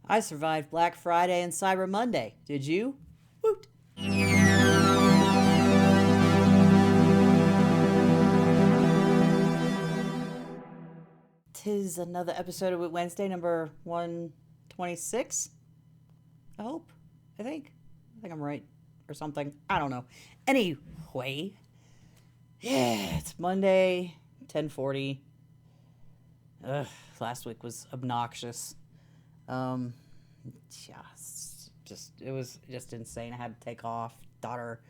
I survived Black Friday and Cyber Monday. Did you? Woot! Tis another episode of Woot Wednesday, number 126. I hope. I think. I think I'm right. Or something. I don't know. Anyway. Yeah, it's Monday, 10:40. Ugh, last week was obnoxious. Um, yeah, it was just insane. I had to take off. Daughter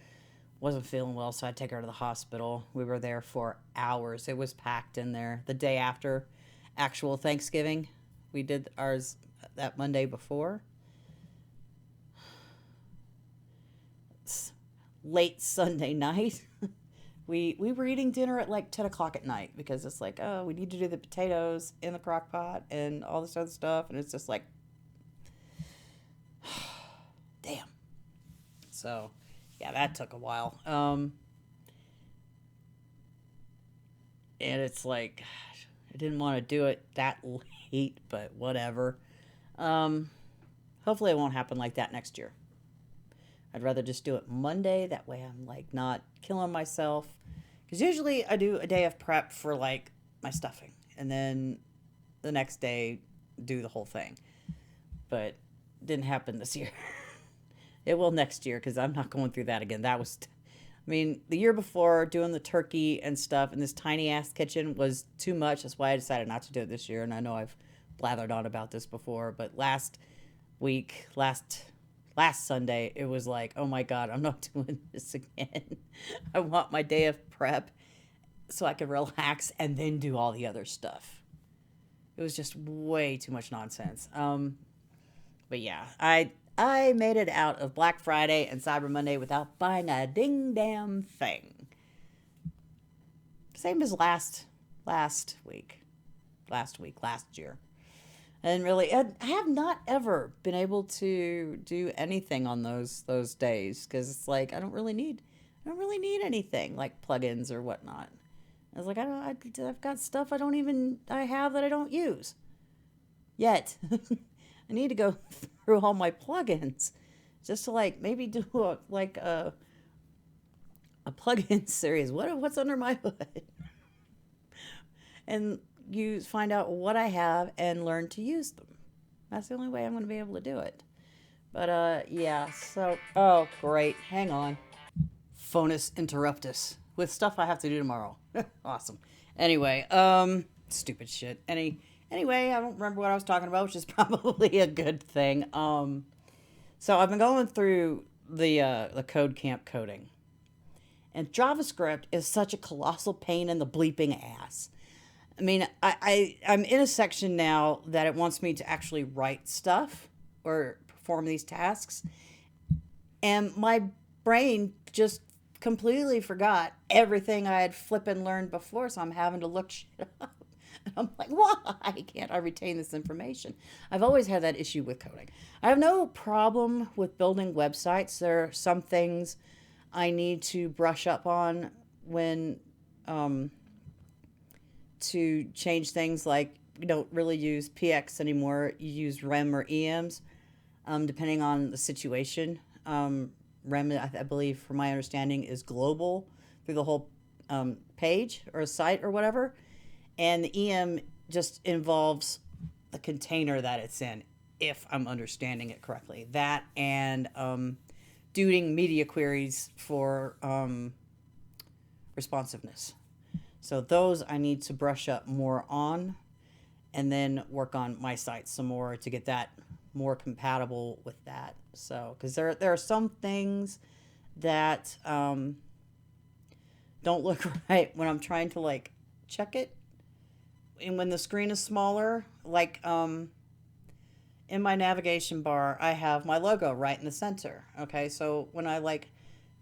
wasn't feeling well, so I had to take her to the hospital. We were there for hours. It was packed in there. The day after actual Thanksgiving, we did ours that Monday before. Late Sunday night. We were eating dinner at like 10 o'clock at night because it's like, oh, we need to do the potatoes in the crock pot and all this other stuff. And it's just like, damn. So, yeah, that took a while. And it's like, I didn't want to do it that late, but whatever. Hopefully it won't happen like that next year. I'd rather just do it Monday. That way I'm like not killing myself. Because usually I do a day of prep for like my stuffing. And then the next day do the whole thing. But it didn't happen this year. It will next year because I'm not going through that again. That was, the year before doing the turkey and stuff in this tiny ass kitchen was too much. That's why I decided not to do it this year. And I know I've blathered on about this before. But last Sunday, it was like, oh my God, I'm not doing this again. I want my day of prep so I can relax and then do all the other stuff. It was just way too much nonsense. But yeah, I made it out of Black Friday and Cyber Monday without buying a ding damn thing. Same as last year. And really, I have not ever been able to do anything on those days because it's like I don't really need anything like plugins or whatnot. I was like, I've got stuff I have that I don't use yet. I need to go through all my plugins just to like maybe do a plugin series. What's under my hood? And find out what I have and learn to use them. That's the only way I'm going to be able to do it. But yeah, so oh great, hang on. Phonus interruptus with stuff I have to do tomorrow. Awesome. Anyway, stupid shit. Anyway, I don't remember what I was talking about, which is probably a good thing. So I've been going through the code camp coding. And JavaScript is such a colossal pain in the bleeping ass. I'm in a section now that it wants me to actually write stuff or perform these tasks. And my brain just completely forgot everything I had flippin' learned before, so I'm having to look shit up. And I'm like, why can't I retain this information? I've always had that issue with coding. I have no problem with building websites. There are some things I need to brush up on when to change things, like you don't really use PX anymore. You use REM or EMs, depending on the situation. REM, I believe, from my understanding, is global through the whole page or site or whatever. And the EM just involves the container that it's in, if I'm understanding it correctly. That and doing media queries for responsiveness. So those I need to brush up more on and then work on my site some more to get that more compatible with that. So, because there are some things that don't look right when I'm trying to like check it. And when the screen is smaller, like in my navigation bar, I have my logo right in the center. Okay, so when I like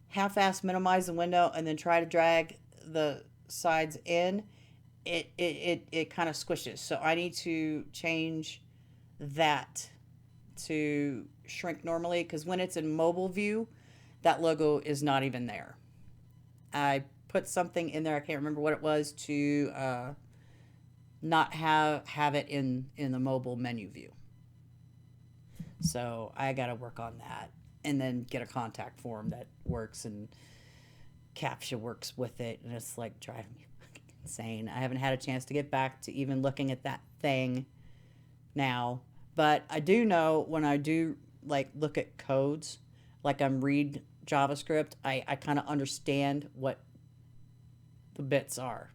half-ass minimize the window and then try to drag the sides in, it kind of squishes. So I need to change that to shrink normally, because when it's in mobile view, that logo is not even there. I put something in there, I can't remember what it was, to not have it in the mobile menu view. So I got to work on that and then get a contact form that works and CAPTCHA works with it. And it's like driving me fucking insane. I haven't had a chance to get back to even looking at that thing now. But I do know when I do like look at codes, like I'm read JavaScript, I kind of understand what the bits are,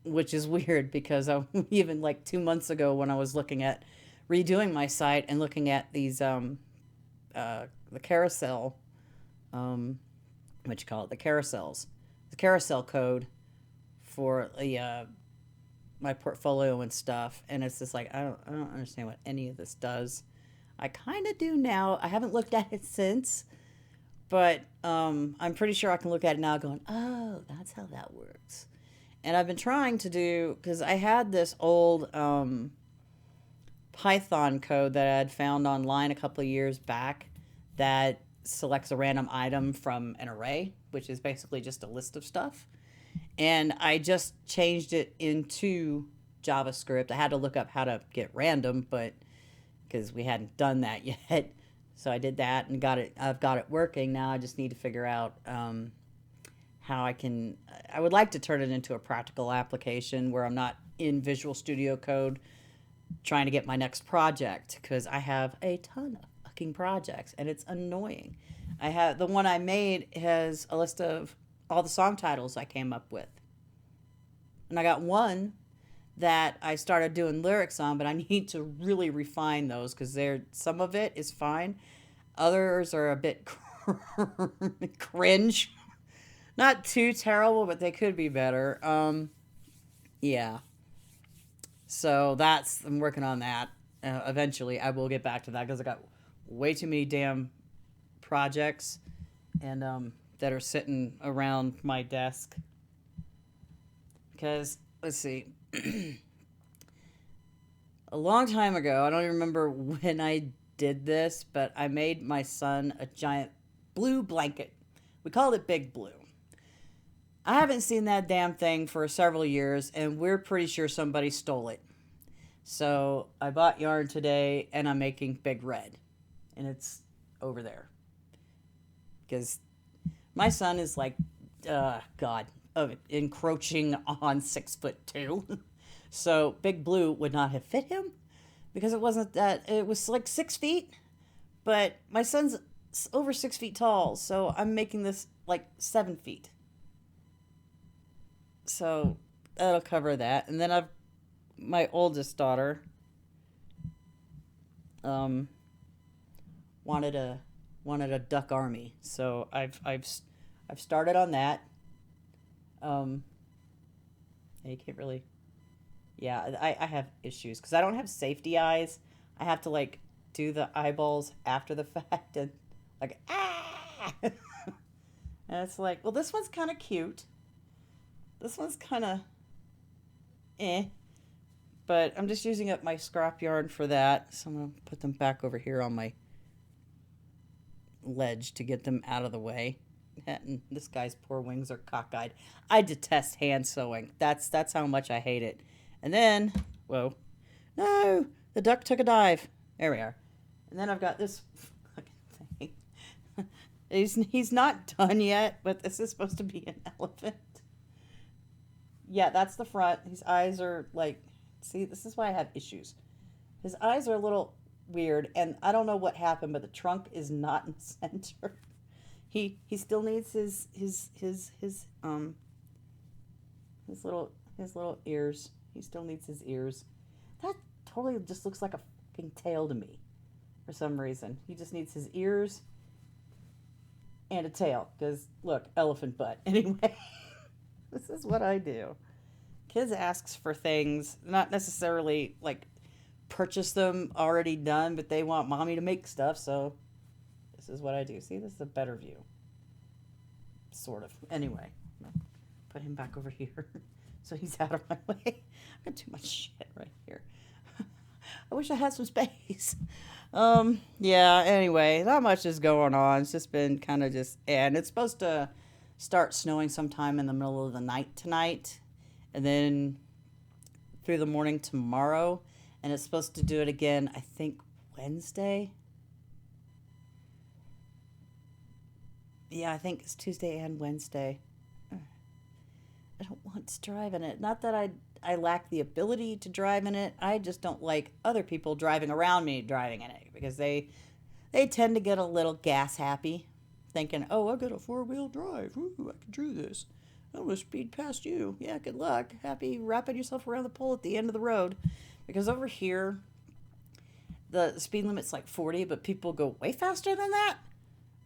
which is weird because even like 2 months ago when I was looking at redoing my site and looking at these the carousel, what you call it, the carousel code for the my portfolio and stuff, and it's just like I don't understand what any of this does. I kind of do now. I haven't looked at it since, but I'm pretty sure I can look at it now going, oh, that's how that works. And I've been trying to do, because I had this old Python code that I had found online a couple of years back that selects a random item from an array, which is basically just a list of stuff. And I just changed it into JavaScript. I had to look up how to get random, but because we hadn't done that yet. So I did that and got it. I've got it working now. I just need to figure out how I would like to turn it into a practical application where I'm not in Visual Studio Code trying to get my next project, because I have a ton of fucking projects and it's annoying. I have the one I made has a list of all the song titles I came up with. And I got one that I started doing lyrics on, but I need to really refine those because some of it is fine. Others are a bit cringe. Not too terrible, but they could be better. Yeah. So I'm working on that. Eventually, I will get back to that because I got way too many damn projects and that are sitting around my desk. Because, let's see. A long time ago, I don't even remember when I did this, but I made my son a giant blue blanket. We called it Big Blue. I haven't seen that damn thing for several years, and we're pretty sure somebody stole it. So I bought yarn today, and I'm making Big Red, and it's over there. Because my son is like, encroaching on 6'2". So Big Blue would not have fit him because it was like 6 feet, but my son's over 6 feet tall. So I'm making this like 7 feet. So that'll cover that. And then my oldest daughter, wanted a duck army. So I've started on that. You can't really. Yeah, I have issues because I don't have safety eyes. I have to like do the eyeballs after the fact and like and it's like, well, this one's kind of cute. This one's kind of but I'm just using up my scrap yarn for that. So I'm gonna put them back over here on my ledge to get them out of the way. And this guy's poor wings are cockeyed. I detest hand sewing. That's how much I hate it. And then, whoa, no, the duck took a dive. There we are. And then I've got this fucking thing. He's not done yet, but this is supposed to be an elephant. Yeah, that's the front. His eyes are like, see, this is why I have issues. His eyes are a little weird, and I don't know what happened, but the trunk is not in the center. He still needs his little ears. He still needs his ears. That totally just looks like a fucking tail to me for some reason. He just needs his ears and a tail. Because, look, elephant butt. Anyway, this is what I do. Kids asks for things, not necessarily, like, purchase them already done, but they want mommy to make stuff, so this is what I do. See, this is a better view. Sort of. Anyway, put him back over here. So he's out of my way. I've got too much shit right here. I wish I had some space. Yeah, anyway, not much is going on. It's just been kind of and it's supposed to start snowing sometime in the middle of the night tonight. And then through the morning tomorrow. And it's supposed to do it again, I think, Wednesday. Yeah, I think it's Tuesday and Wednesday. I don't want to drive in it. Not that I lack the ability to drive in it. I just don't like other people driving around me driving in it because they tend to get a little gas happy, thinking, "Oh, I got a four-wheel drive. Ooh, I can do this. I'm gonna speed past you. Yeah, good luck. Happy wrapping yourself around the pole at the end of the road." Because over here, the speed limit's like 40, but people go way faster than that.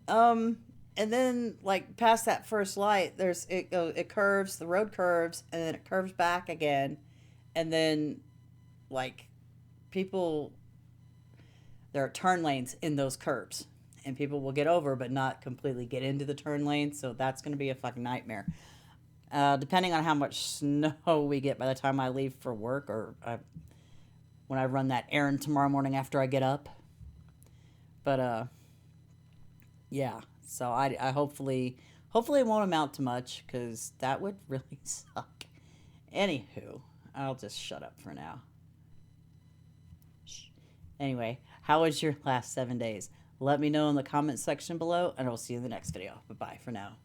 Um, and then like past that first light, it curves, the road curves, and then it curves back again, and then like people there are turn lanes in those curves, and people will get over but not completely get into the turn lane, so that's going to be a fucking nightmare. Depending on how much snow we get by the time I leave for work or when I run that errand tomorrow morning after I get up. But yeah. So I hopefully it won't amount to much because that would really suck. Anywho, I'll just shut up for now. Shh. Anyway, how was your last 7 days? Let me know in the comment section below, and I'll see you in the next video. Bye bye for now.